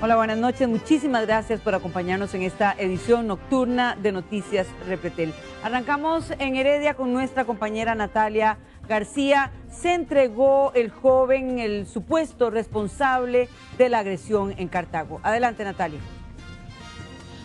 Hola, buenas noches. Muchísimas gracias por acompañarnos en esta edición nocturna de Noticias Repretel. Arrancamos en Heredia con nuestra compañera Natalia García. Se entregó el joven, el supuesto responsable de la agresión en Cartago. Adelante, Natalia.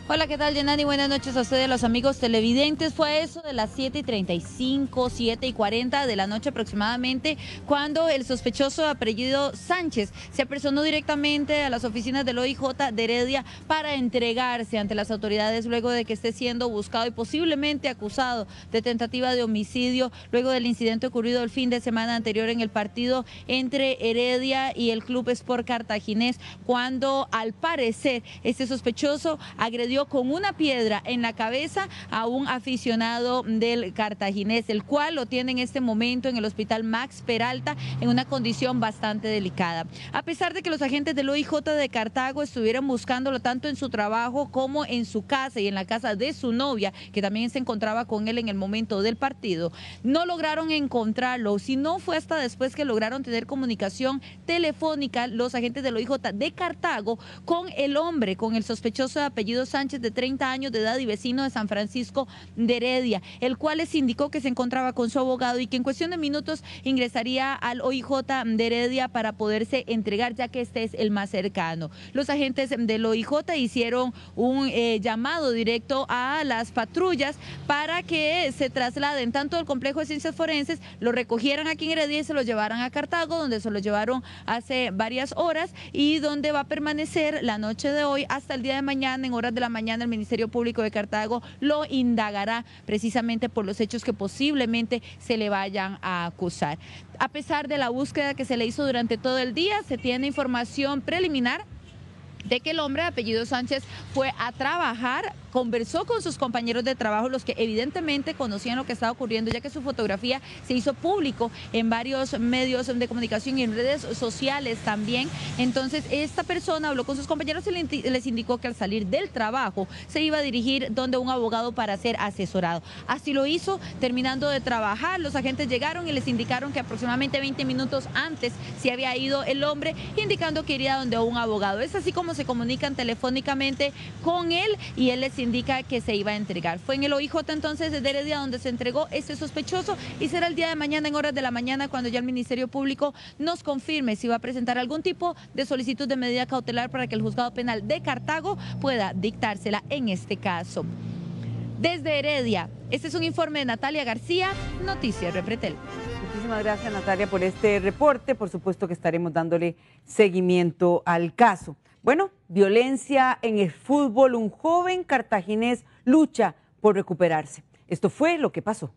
Hola, ¿qué tal, Yanani? Buenas noches a ustedes, los amigos televidentes. Fue eso de las 7:35, 7:40 de la noche aproximadamente, cuando el sospechoso de apellido Sánchez se apersonó directamente a las oficinas del OIJ de Heredia para entregarse ante las autoridades luego de que esté siendo buscado y posiblemente acusado de tentativa de homicidio luego del incidente ocurrido el fin de semana anterior en el partido entre Heredia y el Club Sport Cartaginés, cuando al parecer este sospechoso agredió con una piedra en la cabeza a un aficionado del Cartaginés, el cual lo tiene en este momento en el hospital Max Peralta en una condición bastante delicada. A pesar de que los agentes del OIJ de Cartago estuvieron buscándolo tanto en su trabajo como en su casa y en la casa de su novia, que también se encontraba con él en el momento del partido, no lograron encontrarlo, sino fue hasta después que lograron tener comunicación telefónica los agentes del OIJ de Cartago con el hombre, con el sospechoso de apellido Sánchez, de 30 años de edad y vecino de San Francisco de Heredia, el cual les indicó que se encontraba con su abogado y que en cuestión de minutos ingresaría al OIJ de Heredia para poderse entregar, ya que este es el más cercano. Los agentes del OIJ hicieron un llamado directo a las patrullas para que se trasladen tanto al complejo de ciencias forenses, lo recogieran aquí en Heredia y se lo llevaran a Cartago, donde se lo llevaron hace varias horas y donde va a permanecer la noche de hoy hasta el día de mañana. En horas de la mañana el Ministerio Público de Cartago lo indagará precisamente por los hechos que posiblemente se le vayan a acusar. A pesar de la búsqueda que se le hizo durante todo el día, se tiene información preliminar de que el hombre de apellido Sánchez fue a trabajar, conversó con sus compañeros de trabajo, los que evidentemente conocían lo que estaba ocurriendo, ya que su fotografía se hizo público en varios medios de comunicación y en redes sociales también. Entonces, esta persona habló con sus compañeros y les indicó que al salir del trabajo se iba a dirigir donde un abogado para ser asesorado. Así lo hizo. Terminando de trabajar, los agentes llegaron y les indicaron que aproximadamente 20 minutos antes se había ido el hombre, indicando que iría donde un abogado. Es así como se comunican telefónicamente con él y él les indica que se iba a entregar. Fue en el OIJ entonces de Heredia donde se entregó este sospechoso y será el día de mañana, en horas de la mañana, cuando ya el Ministerio Público nos confirme si va a presentar algún tipo de solicitud de medida cautelar para que el Juzgado Penal de Cartago pueda dictársela en este caso. Desde Heredia, este es un informe de Natalia García, Noticias Repretel. Muchísimas gracias, Natalia, por este reporte. Por supuesto que estaremos dándole seguimiento al caso. Bueno, violencia en el fútbol. Un joven cartaginés lucha por recuperarse. Esto fue lo que pasó.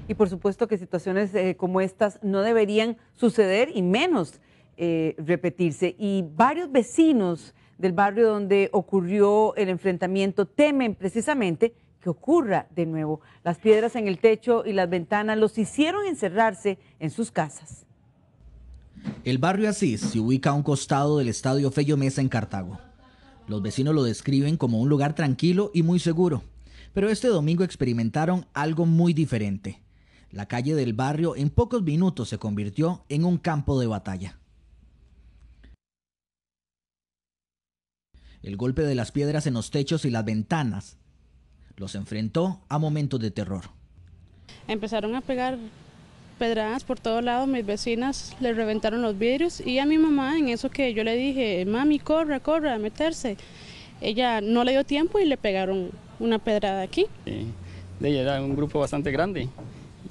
Y por supuesto que situaciones como estas no deberían suceder y menos repetirse. Y varios vecinos del barrio donde ocurrió el enfrentamiento temen precisamente que ocurra de nuevo. Las piedras en el techo y las ventanas los hicieron encerrarse en sus casas. El barrio Asís se ubica a un costado del estadio Fello Mesa en Cartago. Los vecinos lo describen como un lugar tranquilo y muy seguro, pero este domingo experimentaron algo muy diferente. La calle del barrio en pocos minutos se convirtió en un campo de batalla. El golpe de las piedras en los techos y las ventanas los enfrentó a momentos de terror. Empezaron a pegar pedradas por todos lados, mis vecinas le reventaron los vidrios y a mi mamá en eso que yo le dije, mami, corra, corra, a meterse. Ella no le dio tiempo y le pegaron una pedrada aquí. De ahí era un grupo bastante grande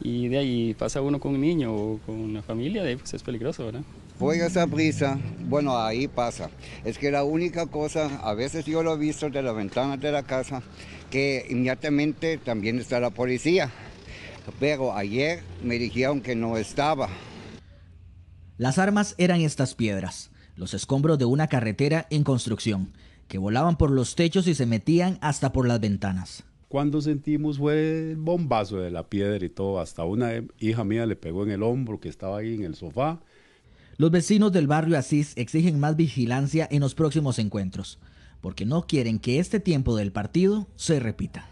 y de ahí pasa uno con un niño o con una familia, de ahí pues es peligroso, ¿verdad? Oiga esa brisa, bueno, ahí pasa. Es que la única cosa, a veces yo lo he visto de las ventanas de la casa, que inmediatamente también está la policía. Pero ayer me dijeron que no estaba. Las armas eran estas piedras, los escombros de una carretera en construcción, que volaban por los techos y se metían hasta por las ventanas. Cuando sentimos fue el bombazo de la piedra y todo, hasta una hija mía le pegó en el hombro que estaba ahí en el sofá. Los vecinos del barrio Asís exigen más vigilancia en los próximos encuentros, porque no quieren que este tiempo del partido se repita.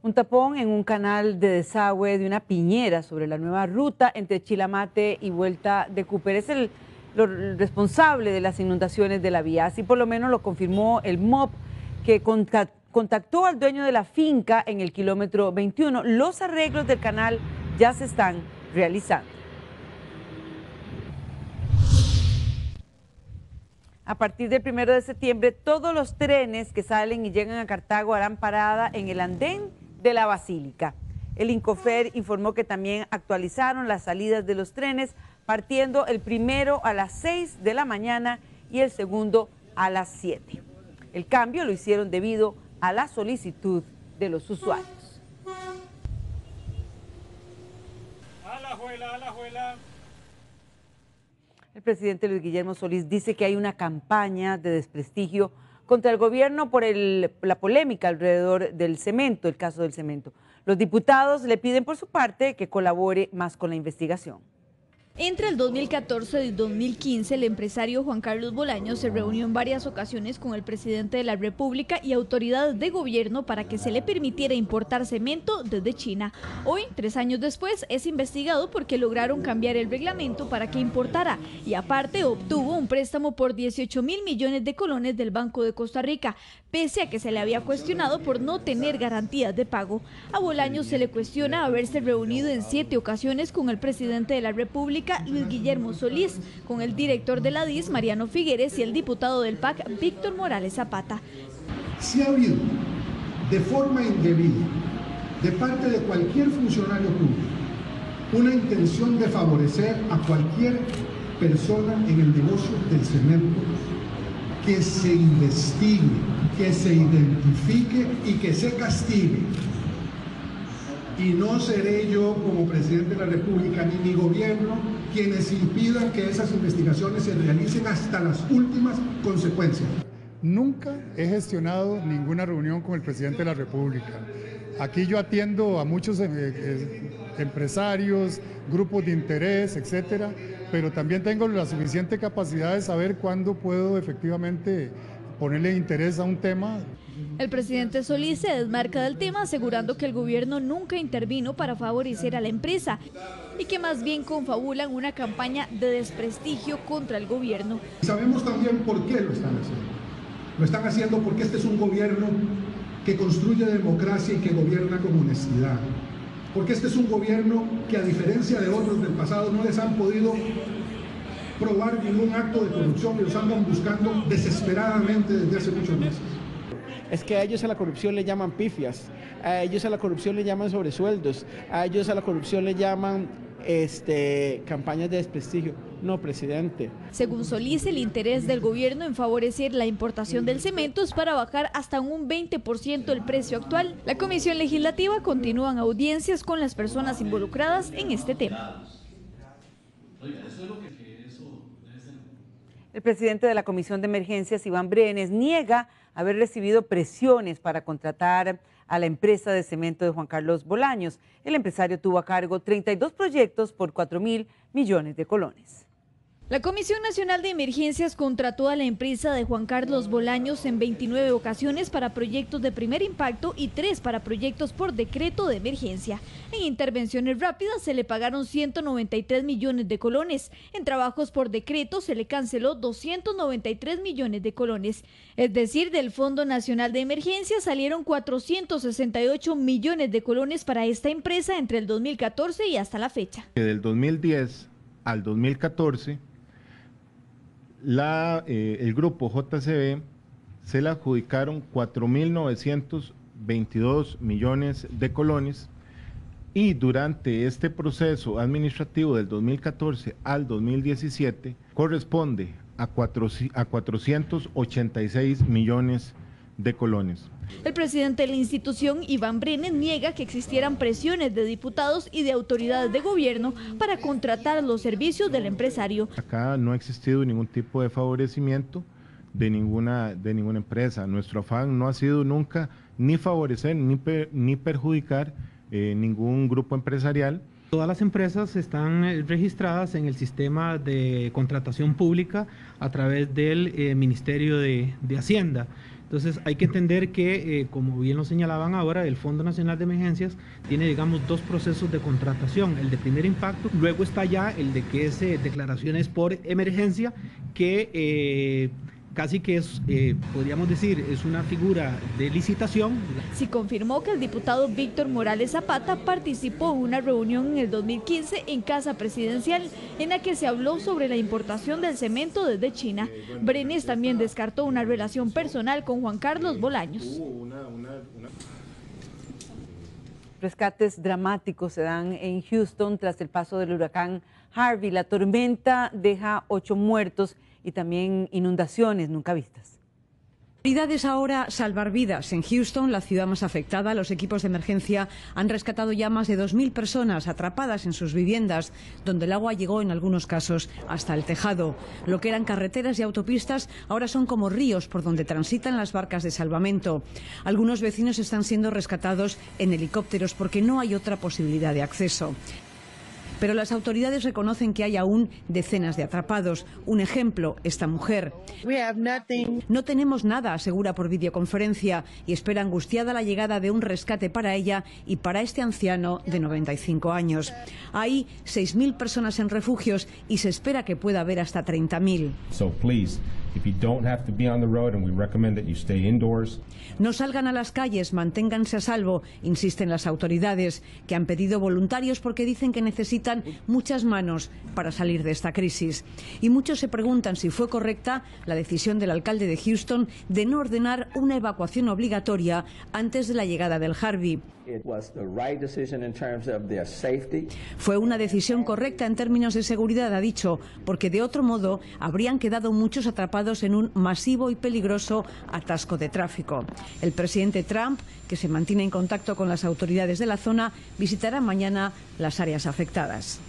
Un tapón en un canal de desagüe de una piñera sobre la nueva ruta entre Chilamate y Vuelta de Cúper es el responsable de las inundaciones de la vía. Así por lo menos lo confirmó el MOP, que contactó al dueño de la finca en el kilómetro 21. Los arreglos del canal ya se están realizando. A partir del 1 de septiembre, todos los trenes que salen y llegan a Cartago harán parada en el andén de la Basílica. El Incofer informó que también actualizaron las salidas de los trenes, partiendo el primero a las 6 de la mañana y el segundo a las 7. El cambio lo hicieron debido a la solicitud de los usuarios. El presidente Luis Guillermo Solís dice que hay una campaña de desprestigio contra el gobierno por la polémica alrededor del cemento, el caso del cemento. Los diputados le piden por su parte que colabore más con la investigación. Entre el 2014 y 2015, el empresario Juan Carlos Bolaños se reunió en varias ocasiones con el presidente de la República y autoridades de gobierno para que se le permitiera importar cemento desde China. Hoy, 3 años después, es investigado porque lograron cambiar el reglamento para que importara y aparte obtuvo un préstamo por 18.000 millones de colones del Banco de Costa Rica, pese a que se le había cuestionado por no tener garantías de pago. A Bolaños se le cuestiona haberse reunido en 7 ocasiones con el presidente de la República, Luis Guillermo Solís, con el director de la DIS, Mariano Figueres, y el diputado del PAC, Víctor Morales Zapata. Si ha habido de forma indebida de parte de cualquier funcionario público una intención de favorecer a cualquier persona en el negocio del cemento, que se investigue, que se identifique y que se castigue. Y no seré yo como presidente de la República ni mi gobierno quienes impidan que esas investigaciones se realicen hasta las últimas consecuencias. Nunca he gestionado ninguna reunión con el presidente de la República. Aquí yo atiendo a muchos empresarios, grupos de interés, etcétera, pero también tengo la suficiente capacidad de saber cuándo puedo efectivamente ponerle interés a un tema. El presidente Solís se desmarca del tema, asegurando que el gobierno nunca intervino para favorecer a la empresa y que más bien confabulan una campaña de desprestigio contra el gobierno. Sabemos también por qué lo están haciendo. Lo están haciendo porque este es un gobierno que construye democracia y que gobierna con honestidad. Porque este es un gobierno que, a diferencia de otros del pasado, no les han podido probar ningún acto de corrupción y los andan buscando desesperadamente desde hace muchos meses. Es que a ellos a la corrupción le llaman pifias, a ellos a la corrupción le llaman sobresueldos, a ellos a la corrupción le llaman campañas de desprestigio. No, presidente. Según Solís, el interés del gobierno en favorecer la importación del cemento es para bajar hasta un 20% el precio actual. La Comisión Legislativa continúa en audiencias con las personas involucradas en este tema. El presidente de la Comisión de Emergencias, Iván Brenes, niega haber recibido presiones para contratar a la empresa de cemento de Juan Carlos Bolaños. El empresario tuvo a cargo 32 proyectos por 4.000 millones de colones. La Comisión Nacional de Emergencias contrató a la empresa de Juan Carlos Bolaños en 29 ocasiones para proyectos de primer impacto y 3 para proyectos por decreto de emergencia. En intervenciones rápidas se le pagaron 193 millones de colones. En trabajos por decreto se le canceló 293 millones de colones. Es decir, del Fondo Nacional de Emergencia salieron 468 millones de colones para esta empresa entre el 2014 y hasta la fecha. Del 2010 al 2014, el grupo JCB se le adjudicaron 4.922 millones de colones y durante este proceso administrativo del 2014 al 2017 corresponde a 486 millones de colones. El presidente de la institución, Iván Brenes, niega que existieran presiones de diputados y de autoridades de gobierno para contratar los servicios del empresario. Acá no ha existido ningún tipo de favorecimiento de ninguna empresa. Nuestro afán no ha sido nunca ni favorecer ni perjudicar ningún grupo empresarial. Todas las empresas están registradas en el sistema de contratación pública a través del Ministerio de Hacienda. Entonces hay que entender que, como bien lo señalaban ahora, el Fondo Nacional de Emergencias tiene, digamos, 2 procesos de contratación, el de primer impacto, luego está ya el de que es declaraciones por emergencia, que casi que es, podríamos decir, es una figura de licitación. Sí confirmó que el diputado Víctor Morales Zapata participó en una reunión en el 2015 en Casa Presidencial en la que se habló sobre la importación del cemento desde China. Brenes también descartó una relación personal con Juan Carlos Bolaños. Rescates dramáticos se dan en Houston tras el paso del huracán Harvey. La tormenta deja 8 muertos y también inundaciones nunca vistas. Prioridades ahora salvar vidas. En Houston, la ciudad más afectada, los equipos de emergencia han rescatado ya más de 2.000 personas atrapadas en sus viviendas, donde el agua llegó en algunos casos hasta el tejado. Lo que eran carreteras y autopistas ahora son como ríos por donde transitan las barcas de salvamento. Algunos vecinos están siendo rescatados en helicópteros porque no hay otra posibilidad de acceso. Pero las autoridades reconocen que hay aún decenas de atrapados. Un ejemplo, esta mujer. No tenemos nada, asegura por videoconferencia, y espera angustiada la llegada de un rescate para ella y para este anciano de 95 años. Hay 6.000 personas en refugios y se espera que pueda haber hasta 30.000. No salgan a las calles, manténganse a salvo, insisten las autoridades, que han pedido voluntarios porque dicen que necesitan muchas manos para salir de esta crisis. Y muchos se preguntan si fue correcta la decisión del alcalde de Houston de no ordenar una evacuación obligatoria antes de la llegada del Harvey. Fue una decisión correcta en términos de seguridad, ha dicho, porque de otro modo habrían quedado muchos atrapados en un masivo y peligroso atasco de tráfico. El presidente Trump, que se mantiene en contacto con las autoridades de la zona, visitará mañana las áreas afectadas.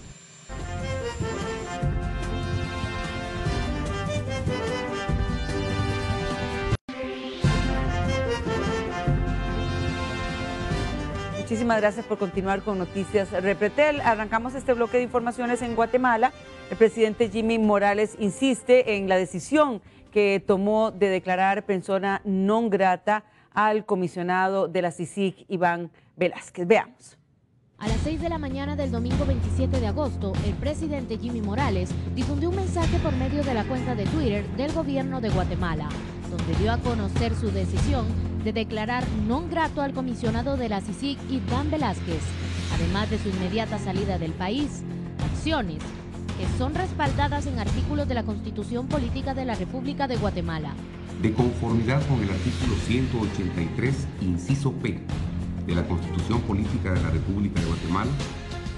Muchísimas gracias por continuar con Noticias Repretel. Arrancamos este bloque de informaciones en Guatemala. El presidente Jimmy Morales insiste en la decisión que tomó de declarar persona non grata al comisionado de la CICIG, Iván Velázquez. Veamos. A las 6 de la mañana del domingo 27 de agosto, el presidente Jimmy Morales difundió un mensaje por medio de la cuenta de Twitter del gobierno de Guatemala, donde dio a conocer su decisión de declarar non grato al comisionado de la CICIG, Iván Velázquez, además de su inmediata salida del país, acciones que son respaldadas en artículos de la Constitución Política de la República de Guatemala. De conformidad con el artículo 183, inciso P, de la Constitución Política de la República de Guatemala,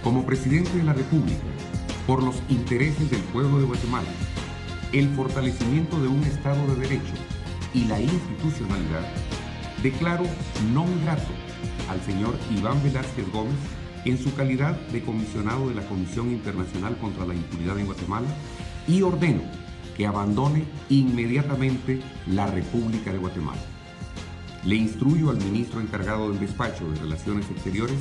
Como presidente de la República, por los intereses del pueblo de Guatemala, el fortalecimiento de un Estado de Derecho y la institucionalidad, declaro non grato al señor Iván Velázquez Gómez en su calidad de comisionado de la Comisión Internacional contra la Impunidad en Guatemala y ordeno que abandone inmediatamente la República de Guatemala. Le instruyo al ministro encargado del despacho de Relaciones Exteriores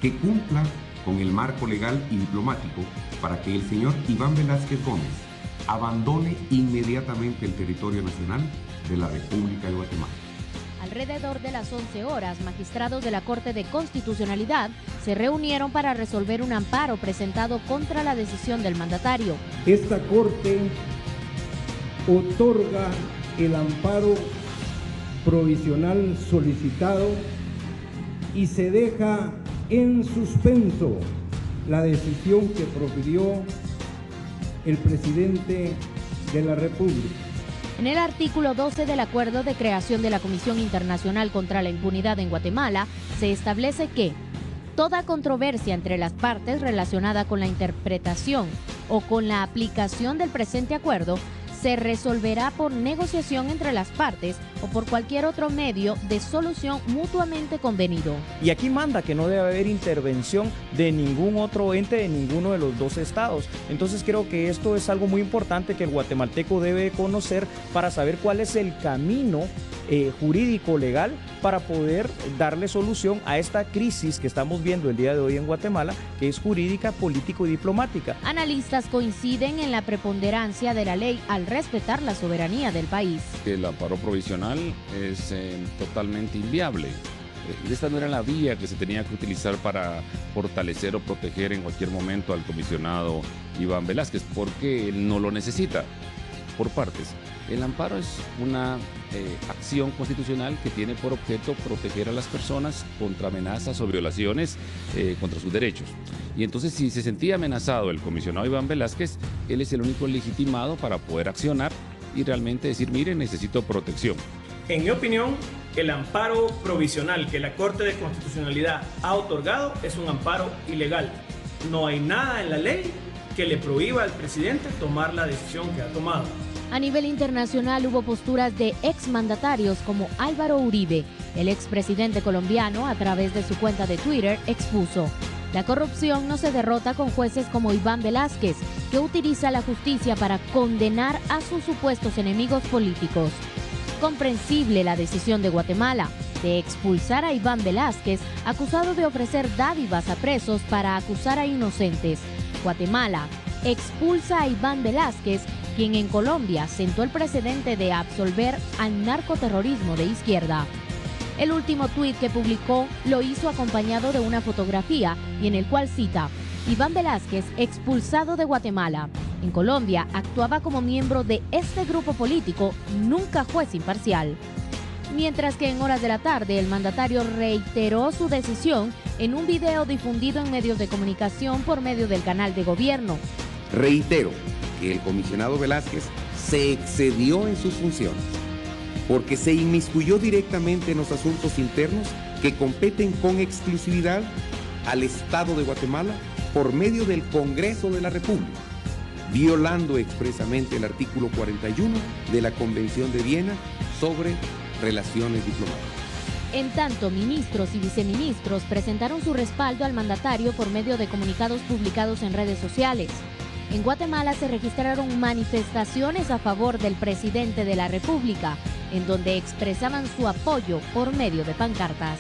que cumpla con el marco legal y diplomático para que el señor Iván Velázquez Gómez abandone inmediatamente el territorio nacional de la República de Guatemala. Alrededor de las 11 horas, magistrados de la Corte de Constitucionalidad se reunieron para resolver un amparo presentado contra la decisión del mandatario. Esta Corte otorga el amparo provisional solicitado y se deja en suspenso la decisión que profirió el presidente de la República. En el artículo 12 del Acuerdo de Creación de la Comisión Internacional contra la Impunidad en Guatemala, se establece que toda controversia entre las partes relacionada con la interpretación o con la aplicación del presente acuerdo se resolverá por negociación entre las partes o por cualquier otro medio de solución mutuamente convenido. Y aquí manda que no debe haber intervención de ningún otro ente de ninguno de los dos estados. Entonces creo que esto es algo muy importante que el guatemalteco debe conocer para saber cuál es el camino jurídico legal para poder darle solución a esta crisis que estamos viendo el día de hoy en Guatemala, que es jurídica, político y diplomática. Analistas coinciden en la preponderancia de la ley al respetar la soberanía del país. El amparo provisional es totalmente inviable. Esta no era la vía que se tenía que utilizar para fortalecer o proteger en cualquier momento al comisionado Iván Velázquez, porque él no lo necesita. Por partes. El amparo es una acción constitucional que tiene por objeto proteger a las personas contra amenazas o violaciones contra sus derechos. Y entonces, si se sentía amenazado el comisionado Iván Velázquez, él es el único legitimado para poder accionar y realmente decir, mire, necesito protección. En mi opinión, el amparo provisional que la Corte de Constitucionalidad ha otorgado es un amparo ilegal. No hay nada en la ley que le prohíba al presidente tomar la decisión que ha tomado. A nivel internacional hubo posturas de exmandatarios como Álvaro Uribe. El expresidente colombiano, a través de su cuenta de Twitter, expuso: la corrupción no se derrota con jueces como Iván Velázquez, que utiliza la justicia para condenar a sus supuestos enemigos políticos. Comprensible la decisión de Guatemala de expulsar a Iván Velázquez, acusado de ofrecer dádivas a presos para acusar a inocentes. Guatemala expulsa a Iván Velázquez, quien en Colombia sentó el precedente de absolver al narcoterrorismo de izquierda. El último tuit que publicó lo hizo acompañado de una fotografía y en el cual cita: Iván Velázquez expulsado de Guatemala. En Colombia actuaba como miembro de este grupo político, nunca juez imparcial. Mientras que en horas de la tarde el mandatario reiteró su decisión en un video difundido en medios de comunicación por medio del canal de gobierno. Reitero que el comisionado Velázquez se excedió en sus funciones porque se inmiscuyó directamente en los asuntos internos que competen con exclusividad al Estado de Guatemala por medio del Congreso de la República, violando expresamente el artículo 41 de la Convención de Viena sobre relaciones diplomáticas. En tanto, ministros y viceministros presentaron su respaldo al mandatario por medio de comunicados publicados en redes sociales. En Guatemala se registraron manifestaciones a favor del presidente de la República, en donde expresaban su apoyo por medio de pancartas.